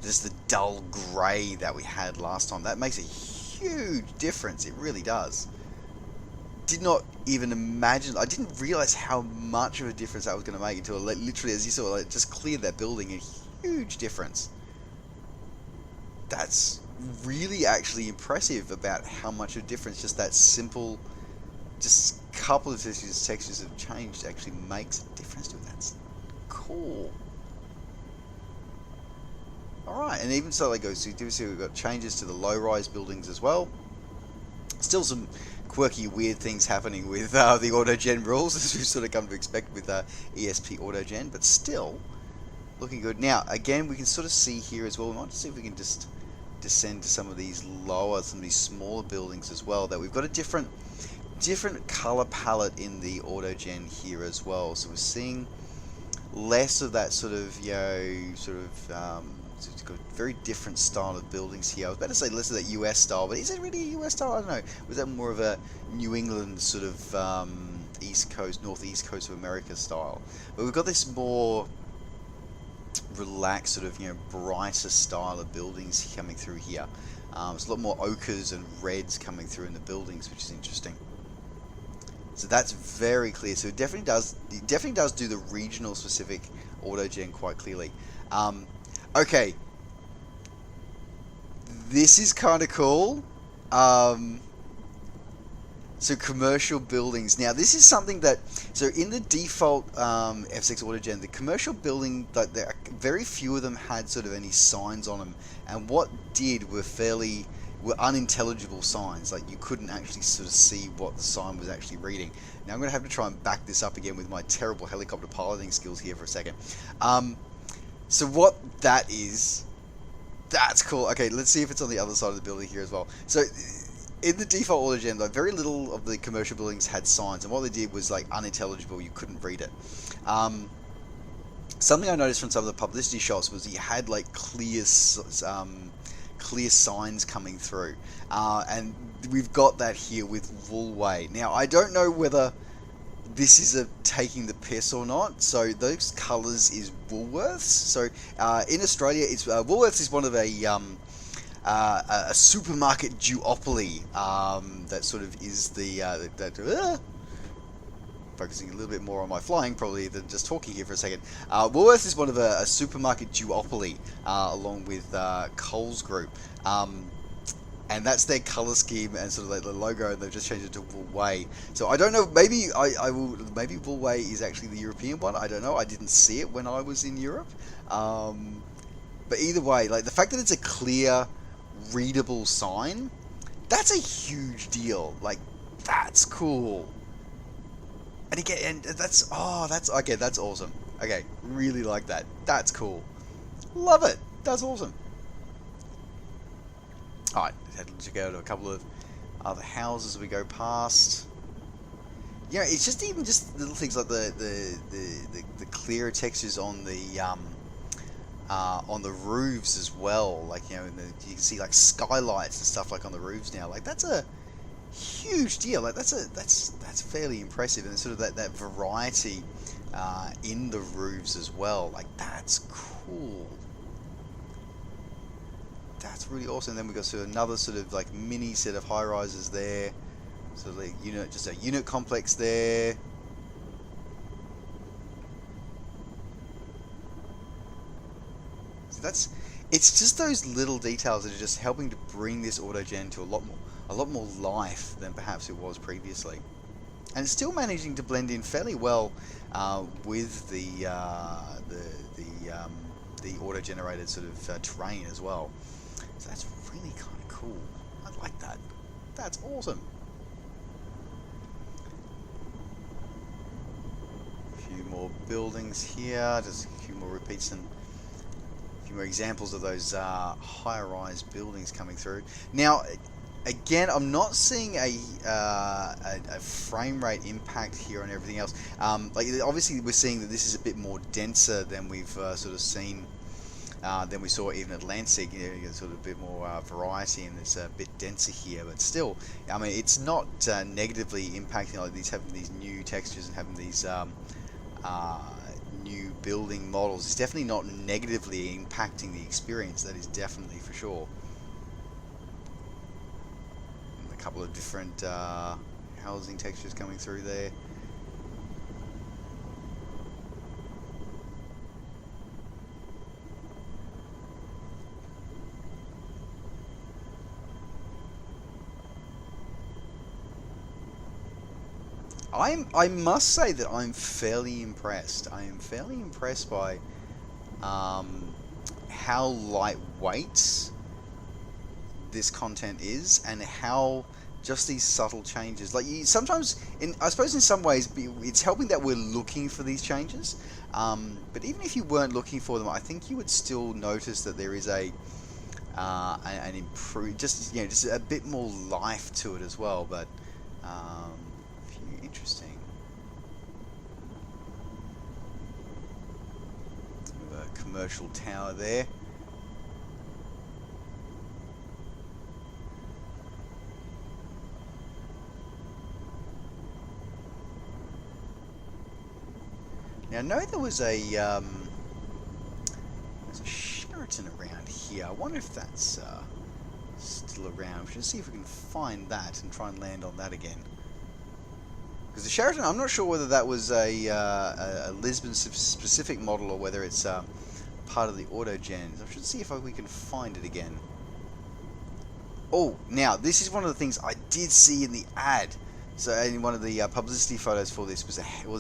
just the dull grey that we had last time. That makes a huge difference. It really does. Did not even imagine. I didn't realize how much of a difference that was going to make until literally, as you saw, it just cleared that building. A huge difference. That's really actually impressive about how much of a difference just that simple, just couple of textures have changed actually makes a difference to it. That's cool. Alright, and even so, so you do see we've got changes to the low-rise buildings as well. Still some quirky, weird things happening with the Autogen rules, as we've sort of come to expect with ESP Autogen, but still looking good. Now, again, we can sort of see here as well, we might see if we can just descend to some of these some of these smaller buildings as well, that we've got a different color palette in the Autogen here as well. So we're seeing less of that sort of, it's got a very different style of buildings here. I was about to say less of that US style, but is it really a US style? I don't know. Was that more of a New England sort of East Coast, Northeast Coast of America style? But we've got this more relaxed, sort of, brighter style of buildings coming through here. There's a lot more ochres and reds coming through in the buildings, which is interesting. So that's very clear. So it definitely does do the regional specific Autogen quite clearly. Okay, this is kind of cool. So commercial buildings. Now this is something that, so in the default FSX Autogen, the commercial building, very few of them had sort of any signs on them, and what did were unintelligible signs. Like you couldn't actually sort of see what the sign was actually reading. Now I'm going to have to try and back this up again with my terrible helicopter piloting skills here for a second. So what that is, that's cool. Okay, let's see if it's on the other side of the building here as well. So in the default Autogen, though, very little of the commercial buildings had signs, and what they did was like unintelligible. You couldn't read it. something I noticed from some of the publicity shots was you had like clear signs coming through, and we've got that here with Woolway. Now I don't know whether this is a taking the piss or not. So those colours is Woolworths. So in Australia, it's Woolworths is one of a supermarket duopoly that sort of is the focusing a little bit more on my flying probably than just talking here for a second. Woolworths is one of a supermarket duopoly along with Coles Group. And that's their color scheme and sort of like the logo, and they've just changed it to Woolway. So I don't know. Maybe maybe Woolway is actually the European one. I don't know. I didn't see it when I was in Europe. But either way, like the fact that it's a clear, readable sign, that's a huge deal. Like that's cool. And again, and that's okay. That's awesome. Okay, really like that. That's cool. Love it. That's awesome. Alright, let's go to a couple of other houses we go past. Yeah, it's just even just little things like the clearer textures on the roofs as well. Like you can see like skylights and stuff like on the roofs now. Like that's a huge deal. Like that's fairly impressive, and sort of that variety in the roofs as well. Like that's cool. That's really awesome. And then we got sort of another sort of like mini set of high rises there. So like just a unit complex there. So it's just those little details that are just helping to bring this Autogen to a lot more life than perhaps it was previously, and it's still managing to blend in fairly well with the auto-generated sort of terrain as well. So that's really kind of cool. I like that. That's awesome. A few more buildings here, just a few more repeats and a few more examples of those high-rise buildings coming through. Now, again, I'm not seeing a frame rate impact here on everything else. Like obviously, we're seeing that this is a bit more denser than we've sort of seen. Than we saw even at Lansing. You get sort of a bit more variety, and it's a bit denser here, but still, I mean, it's not negatively impacting like having these new textures and having these new building models. It's definitely not negatively impacting the experience. That is definitely for sure. And a couple of different housing textures coming through there. I must say that I'm fairly impressed. I am fairly impressed by how lightweight this content is, and how just these subtle changes. Like sometimes, I suppose in some ways, it's helping that we're looking for these changes. But even if you weren't looking for them, I think you would still notice that there is an improved, just a bit more life to it as well. But interesting. We have a commercial tower there. Now I know there was there's a Sheraton around here. I wonder if that's still around. We should see if we can find that and try and land on that again. Because the Sheraton, I'm not sure whether that was a Lisbon specific model or whether it's part of the Autogen. I should see if we can find it again. Oh, now this is one of the things I did see in the ad. So in one of the publicity photos for this was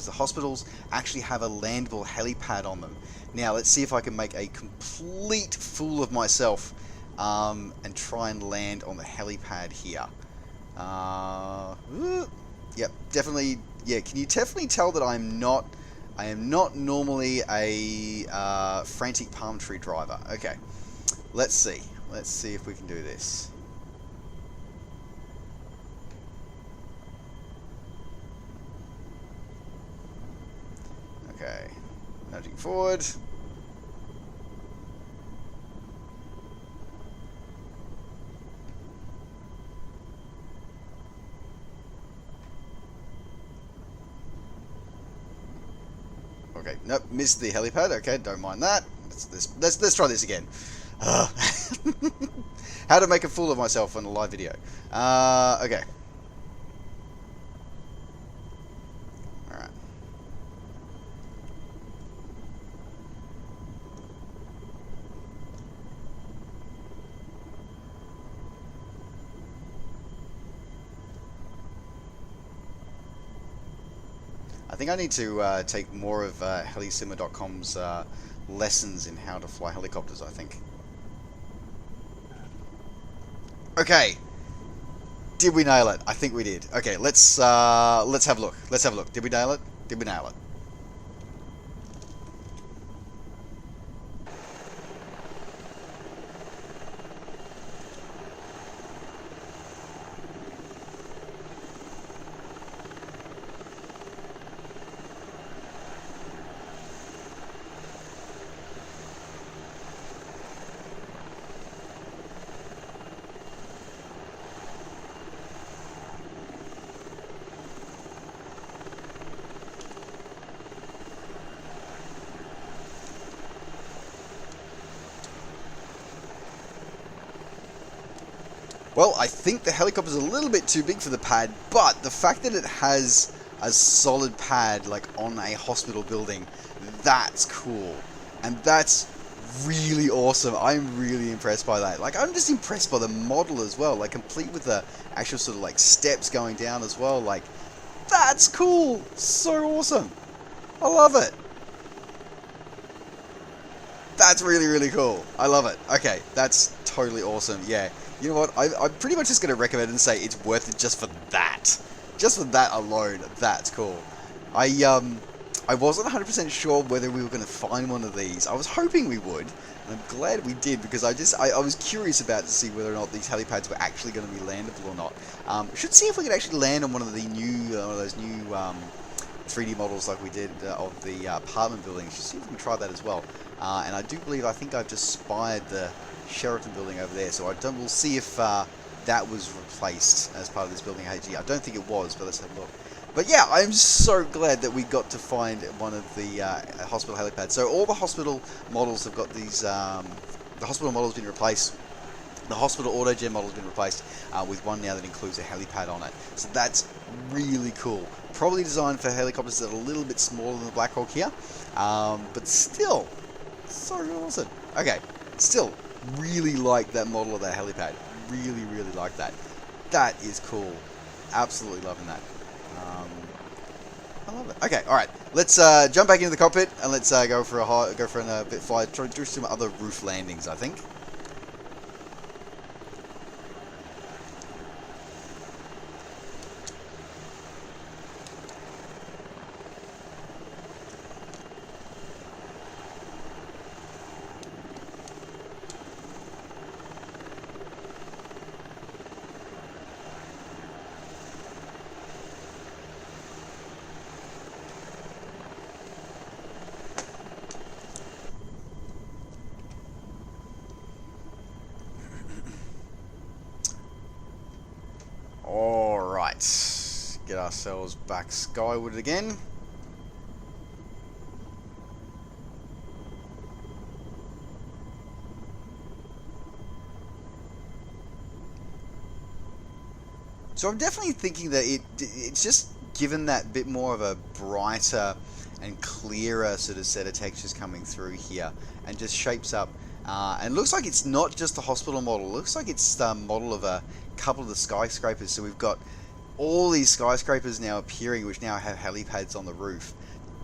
the hospitals actually have a Landfill Helipad on them. Now let's see if I can make a complete fool of myself and try and land on the helipad here. Yep, definitely. Yeah, can you definitely tell that I am not normally a frantic palm tree driver. Okay, let's see if we can do this. Okay, Nudging forward. Okay, nope, missed the helipad. Okay, don't mind that. Let's try this again. How to make a fool of myself on a live video. Okay. Alright. I think I need to take more of helisimmer.com's lessons in how to fly helicopters, I think. Okay. Did we nail it? I think we did. Okay, let's have a look. Let's have a look. Did we nail it? Did we nail it? Well, I think the helicopter's a little bit too big for the pad, but the fact that it has a solid pad, like on a hospital building, that's cool. And that's really awesome. I'm really impressed by that. Like, I'm just impressed by the model as well, like, complete with the actual sort of, like, steps going down as well. Like, that's cool. So awesome. I love it. That's really, really cool. I love it. Okay, that's totally awesome. Yeah. You know what? I'm pretty much just going to recommend and say it's worth it just for that. Just for that alone. That's cool. I wasn't 100% sure whether we were going to find one of these. I was hoping we would, and I'm glad we did, because I was curious about to see whether or not these helipads were actually going to be landable or not. We should see if we can actually land on one of the new, one of those new 3D models like we did of the apartment buildings. Should see if we can try that as well. And I do believe, I think I've just spied the Sheraton building over there, so we'll see if that was replaced as part of this building HG. I don't think it was, but let's have a look. But yeah, I'm so glad that we got to find one of the hospital helipads. So all the hospital models have got these, the hospital model's been replaced. The hospital Autogen model's been replaced with one now that includes a helipad on it. So that's really cool. Probably designed for helicopters that are a little bit smaller than the Black Hawk here, but still, so awesome. Okay, still, really like that model of that helipad. Really, really like that. That is cool. Absolutely loving that. I love it. Okay, all right. Let's jump back into the cockpit and let's go for a bit fly. Try to do some other roof landings, I think. Alright, get ourselves back skyward again. So I'm definitely thinking that it's just given that bit more of a brighter and clearer sort of set of textures coming through here, and just shapes up. And it looks like it's not just a hospital model. It looks like it's a model of a couple of the skyscrapers. So we've got all these skyscrapers now appearing, which now have helipads on the roof.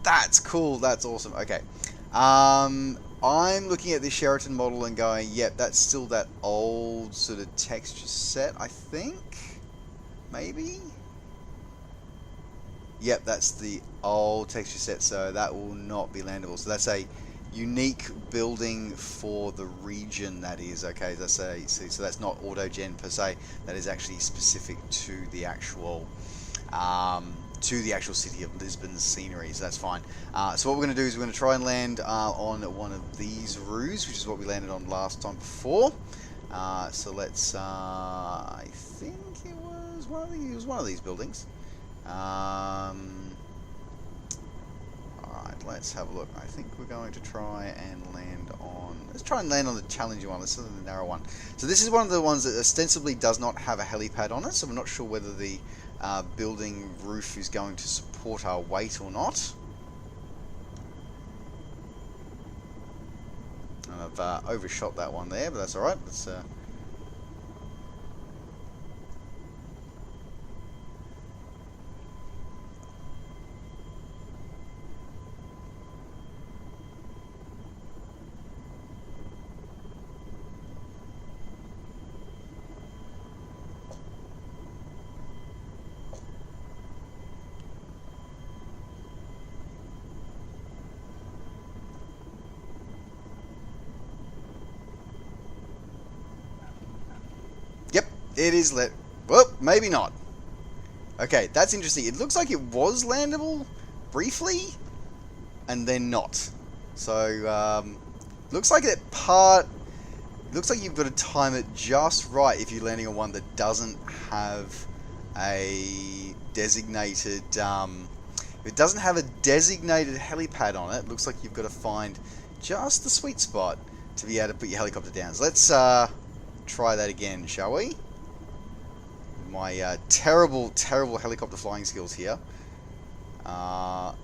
That's cool. That's awesome. Okay. I'm looking at this Sheraton model and going, yep, that's still that old sort of texture set, I think. Maybe? Yep, that's the old texture set, so that will not be landable. So that's a unique building for the region, that is. Okay, that's a, so that's not Autogen per se, that is actually specific to the actual to the actual city of Lisbon's scenery, so that's fine. So what we're going to do is we're going to try and land on one of these roofs, which is what we landed on last time before. So let's, I think it was one of these buildings. Alright, let's have a look. I think we're going to try and land on, let's try and land on the challenging one, let's do the narrow one. So this is one of the ones that ostensibly does not have a helipad on it, so we're not sure whether the building roof is going to support our weight or not. And I've overshot that one there, but that's alright. Let's Yep, it is lit. Well, maybe not. Okay, that's interesting. It looks like it was landable briefly, and then not. So, looks like looks like you've got to time it just right if you're landing on one that doesn't have a designated, if it doesn't have a designated helipad on it, looks like you've got to find just the sweet spot to be able to put your helicopter down. So let's, try that again, shall we? My terrible helicopter flying skills here. Alright.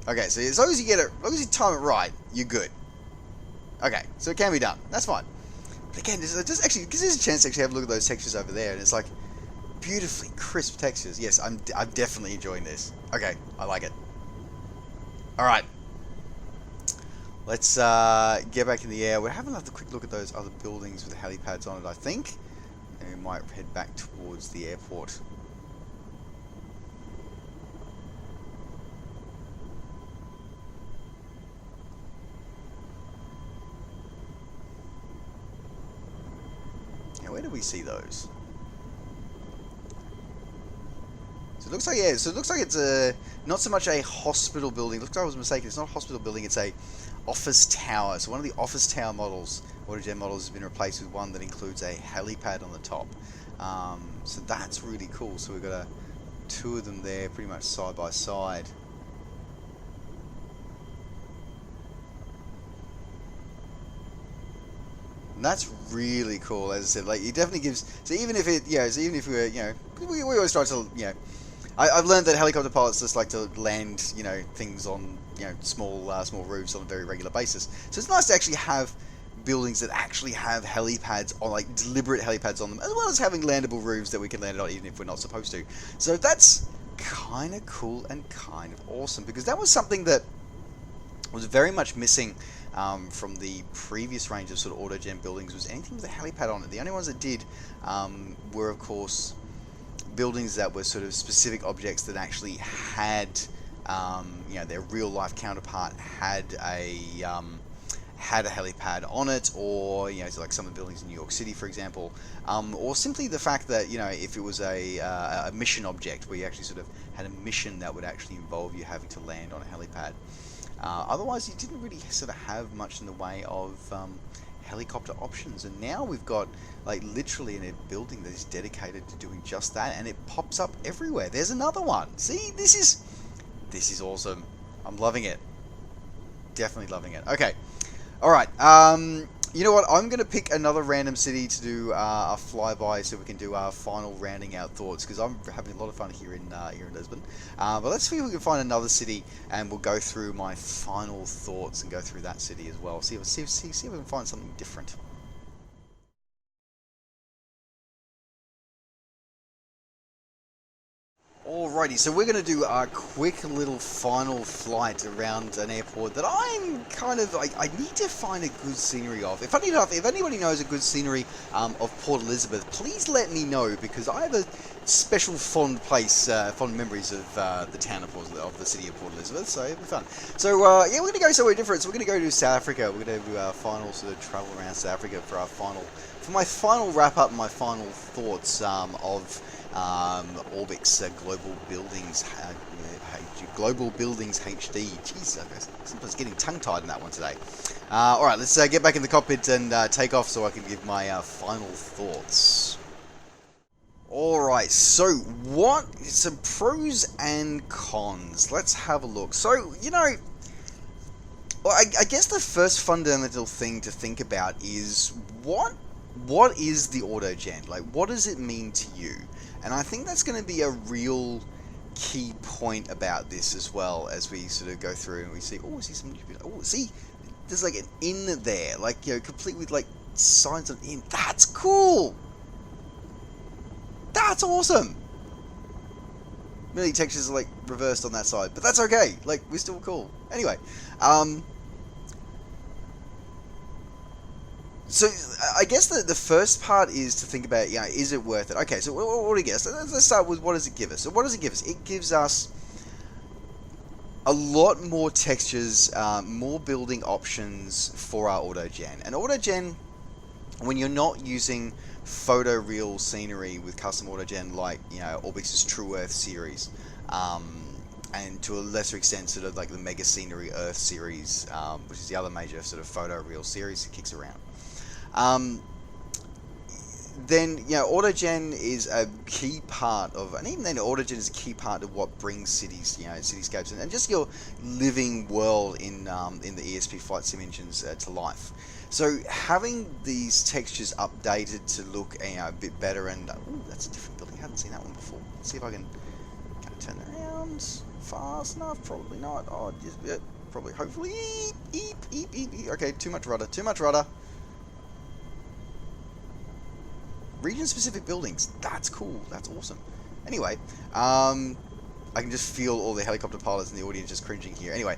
Okay, so as long as you get it, as long as you time it right, you're good. Okay, so it can be done. That's fine. But again, just actually, because there's a chance to actually have a look at those textures over there, and it's like beautifully crisp textures. Yes, I'm definitely enjoying this. Okay, I like it. Alright. Let's get back in the air. We're having another quick look at those other buildings with the helipads on it, I think. And we might head back towards the airport. Now, where do we see those? So it looks like, yeah, so it looks like it's not so much a hospital building. Looks like I was mistaken. It's not a hospital building. It's a office tower. So one of the office tower models, Autogen models, has been replaced with one that includes a helipad on the top. So that's really cool. So we've got two of them there, pretty much side by side. And that's really cool. As I said, like, it definitely gives. So even if it, so even if we were, we always try to, I've learned that helicopter pilots just like to land, things on, small roofs on a very regular basis. So it's nice to actually have buildings that actually have helipads on, like deliberate helipads on them, as well as having landable roofs that we can land on even if we're not supposed to. So that's kind of cool and kind of awesome, because that was something that was very much missing from the previous range of sort of Autogen buildings, was anything with a helipad on it. The only ones that did were, of course, buildings that were sort of specific objects that actually had, their real life counterpart had a helipad on it, or so like some of the buildings in New York City, for example, or simply the fact that if it was a mission object where you actually sort of had a mission that would actually involve you having to land on a helipad. Otherwise, you didn't really sort of have much in the way of helicopter options, and now we've got like literally a building that is dedicated to doing just that, and it pops up everywhere. There's another one. See, this is awesome. I'm loving it. Definitely loving it. Okay, all right. You know what? I'm going to pick another random city to do a flyby, so we can do our final rounding out thoughts, because I'm having a lot of fun here in Lisbon. But let's see if we can find another city, and we'll go through my final thoughts and go through that city as well. See if we can find something different. Alrighty, so we're going to do a quick little final flight around an airport that I'm kind of, I need to find a good scenery of. Funny enough, if anybody knows a good scenery of Port Elizabeth, please let me know, because I have a special fond memories of the town of the city of Port Elizabeth, so it'll be fun. So yeah, we're going to go somewhere different. So we're going to go to South Africa. We're going to do our final sort of travel around South Africa for my final wrap up, my final thoughts of Orbx Global Buildings HD. Jeez, I'm sometimes getting tongue-tied in that one today. Alright, let's get back in the cockpit and take off so I can give my final thoughts. Alright, so some pros and cons. Let's have a look. So, you know, well, I guess the first fundamental thing to think about is what is the Autogen? Like, what does it mean to you? And I think that's going to be a real key point about this as well, as we sort of go through and we see, oh, see some new people. Oh, see, there's like an inn there, like, you know, complete with like signs of inn. That's cool. That's awesome. Many textures are like reversed on that side, but that's okay. Like, we're still cool. Anyway, so I guess the first part is to think about, you know, is it worth it? Okay, so what do you guess? Let's start with, what does it give us? So what does it give us? It gives us a lot more textures, more building options for our Autogen. And Autogen, when you're not using photoreal scenery with custom Autogen like, you know, Orbx's True Earth series, and to a lesser extent sort of like the Mega Scenery Earth series, which is the other major sort of photoreal series that kicks around. Then, you know, Autogen is a key part of, and even then Autogen is a key part of what brings cities, you know, cityscapes and just your living world in the ESP flight sim engines to life. So having these textures updated to look, you know, a bit better, and ooh, that's a different building. I haven't seen that one before. Let's see if I can kind of turn around fast enough. Probably not. Oh, just, yeah, probably. Hopefully. Eep. Okay, too much rudder. Region-specific buildings. That's cool. That's awesome. Anyway, I can just feel all the helicopter pilots in the audience just cringing here. Anyway,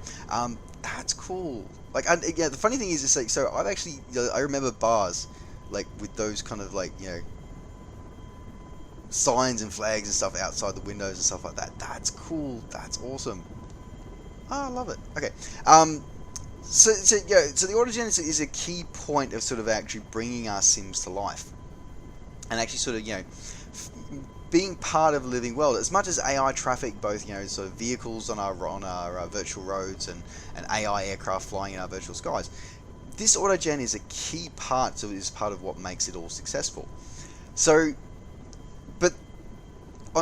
that's cool. Like, yeah, the funny thing is like, so I've actually, you know, I remember bars, like, with those kind of, like, you know, signs and flags and stuff outside the windows and stuff like that. That's cool. That's awesome. I love it. Okay. So yeah, so the Autogen is a key point of sort of actually bringing our sims to life, and actually sort of, you know, being part of a living world. As much as AI traffic, both, you know, sort of vehicles on our virtual roads and AI aircraft flying in our virtual skies, this Autogen is a key part. So it is part of what makes it all successful. So, but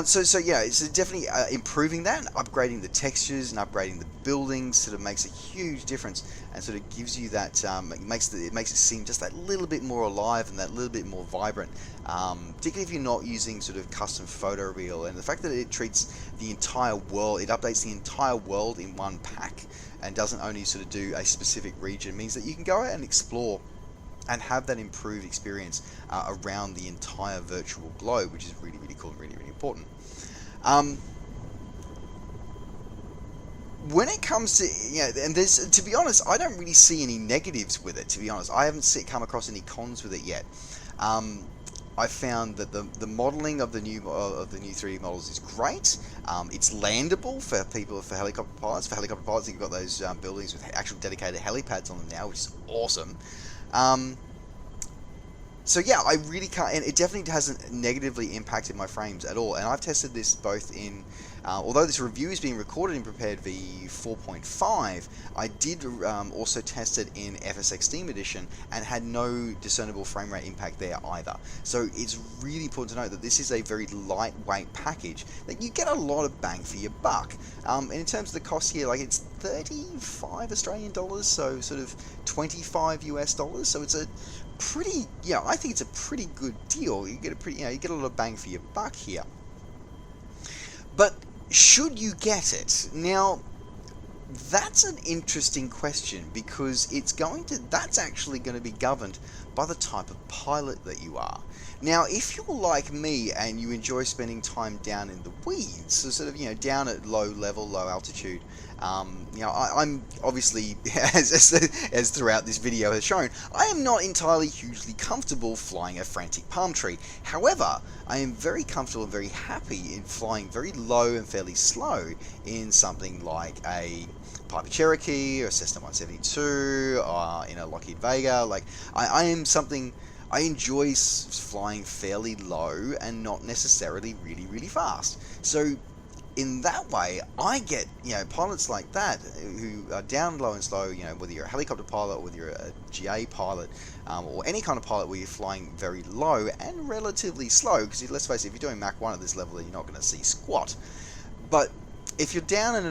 so yeah, it's definitely improving that, and upgrading the textures and upgrading the buildings sort of makes a huge difference, and sort of gives you that, it makes it seem just that little bit more alive and that little bit more vibrant, particularly if you're not using sort of custom photoreal. And the fact that it treats the entire world, it updates the entire world in one pack, and doesn't only sort of do a specific region, means that you can go out and explore and have that improved experience around the entire virtual globe, which is really, really cool and really, really important. When it comes to, you know, and there's, to be honest, I don't really see any negatives with it, to be honest. I haven't come across any cons with it yet. I found that the modeling of the new 3D models is great. It's landable for people, for helicopter pilots. For helicopter pilots, you've got those buildings with actual dedicated helipads on them now, which is awesome. So yeah, I really can't, and it definitely hasn't negatively impacted my frames at all. And I've tested this both in, although this review is being recorded in Prepar3D 4.5, I did also test it in FSX Steam Edition and had no discernible frame rate impact there either. So it's really important to note that this is a very lightweight package, that you get a lot of bang for your buck. And in terms of the cost here, like, it's 35 Australian dollars, so sort of 25 US dollars. So it's a pretty, yeah, I think it's a pretty good deal. You get a pretty, you know, you get a lot of bang for your buck here. But should you get it? Now, that's an interesting question, because that's actually going to be governed by the type of pilot that you are. Now, if you're like me and you enjoy spending time down in the weeds, so sort of, down at low level, low altitude, I'm obviously, as throughout this video has shown, I am not entirely hugely comfortable flying a frantic palm tree. However, I am very comfortable and very happy in flying very low and fairly slow in something like a Piper Cherokee or Cessna 172 or in a Lockheed Vega. Like, I enjoy flying fairly low and not necessarily really, really fast. So in that way, I get, pilots like that who are down low and slow, whether you're a helicopter pilot or whether you're a GA pilot, or any kind of pilot where you're flying very low and relatively slow, because let's face it, if you're doing Mach 1 at this level, you're not going to see squat. But if you're down at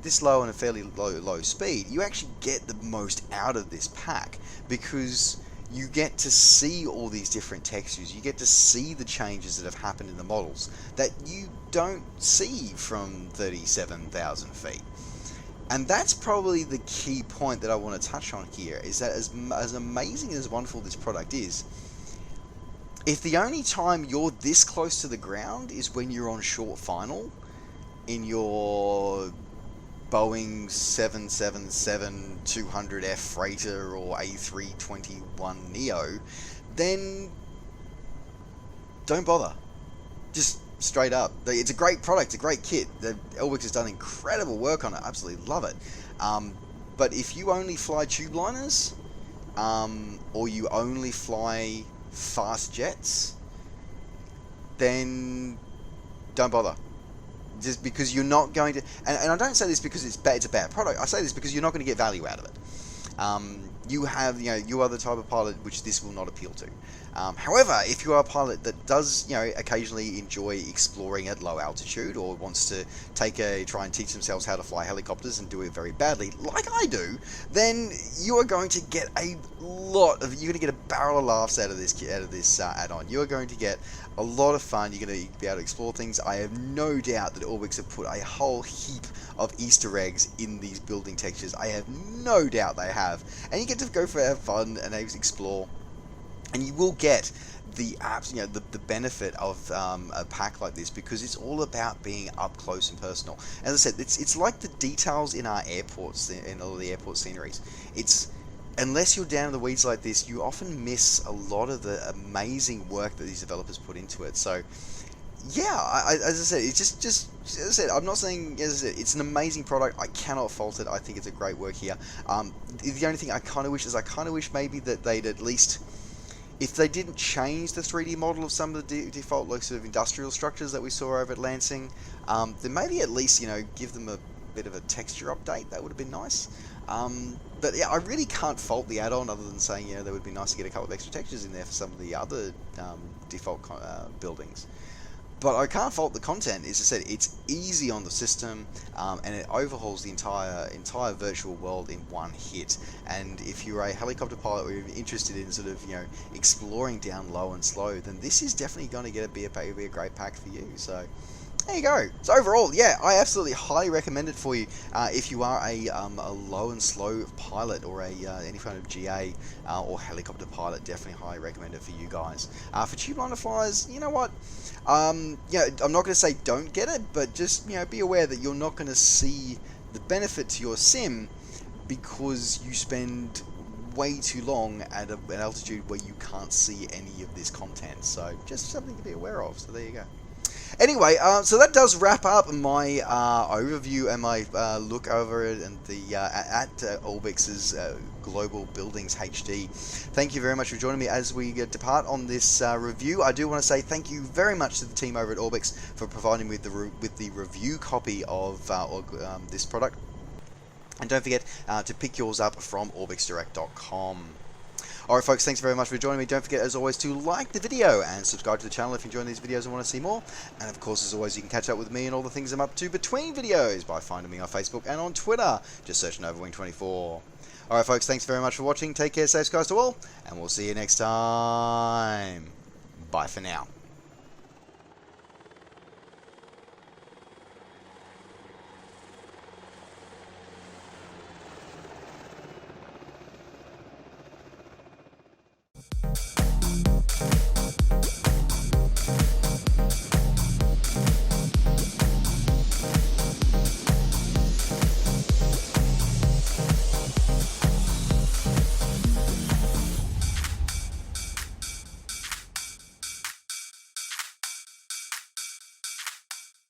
this low and a fairly low speed, you actually get the most out of this pack, because you get to see all these different textures. You get to see the changes that have happened in the models that you don't see from 37,000 feet. And that's probably the key point that I want to touch on here, is that as amazing and as wonderful this product is, if the only time you're this close to the ground is when you're on short final in your Boeing 777-200F freighter or A321neo, then don't bother. Just straight up. It's a great product, it's a great kit. Orbx has done incredible work on it. Absolutely love it. But if you only fly tube liners, or you only fly fast jets, then don't bother. Just because you're not going to, and I don't say this because it's a bad product. I say this because you're not going to get value out of it. You are the type of pilot which this will not appeal to. However, if you are a pilot that does, occasionally enjoy exploring at low altitude, or wants to try and teach themselves how to fly helicopters and do it very badly, like I do, then you are going to get you're going to get a barrel of laughs out of this add-on. You are going to get a lot of fun. You're going to be able to explore things. I have no doubt that Orbx have put a whole heap of Easter eggs in these building textures. I have no doubt they have. And you get to go for have fun and explore. And you will get the the benefit of a pack like this, because it's all about being up close and personal. As I said, it's like the details in our airports, in all the airport sceneries. Unless you're down in the weeds like this, you often miss a lot of the amazing work that these developers put into it. So, yeah, as I said, it's just as I said, I'm not saying, as I said, it's an amazing product. I cannot fault it. I think it's a great work here. The only thing I kind of wish maybe that they'd at least, if they didn't change the 3D model of some of the default sort of industrial structures that we saw over at Lansing, then maybe at least, give them a bit of a texture update. That would have been nice. But yeah, I really can't fault the add-on, other than saying, that would be nice to get a couple of extra textures in there for some of the other default buildings. But I can't fault the content. As I said, it's easy on the system, and it overhauls the entire virtual world in one hit. And if you're a helicopter pilot or you're interested in sort of exploring down low and slow, then this is definitely going to be a great pack for you. So there you go. So overall, yeah, I absolutely highly recommend it for you if you are a low and slow pilot, or any kind of GA or helicopter pilot. Definitely highly recommend it for you guys. For tube liner flyers, you know what? I'm not going to say don't get it, but just be aware that you're not going to see the benefit to your sim because you spend way too long at an altitude where you can't see any of this content. So just something to be aware of. So there you go. Anyway, so that does wrap up my overview and my look over it and at Orbx's Global Buildings HD. Thank you very much for joining me as we depart on this review. I do want to say thank you very much to the team over at Orbx for providing me with the review copy of this product. And don't forget to pick yours up from orbxdirect.com. Alright folks, thanks very much for joining me. Don't forget, as always, to like the video and subscribe to the channel if you're enjoying these videos and want to see more. And of course, as always, you can catch up with me and all the things I'm up to between videos by finding me on Facebook and on Twitter. Just search NovaWing24. Alright folks, thanks very much for watching. Take care, safe skies to all, and we'll see you next time. Bye for now. you.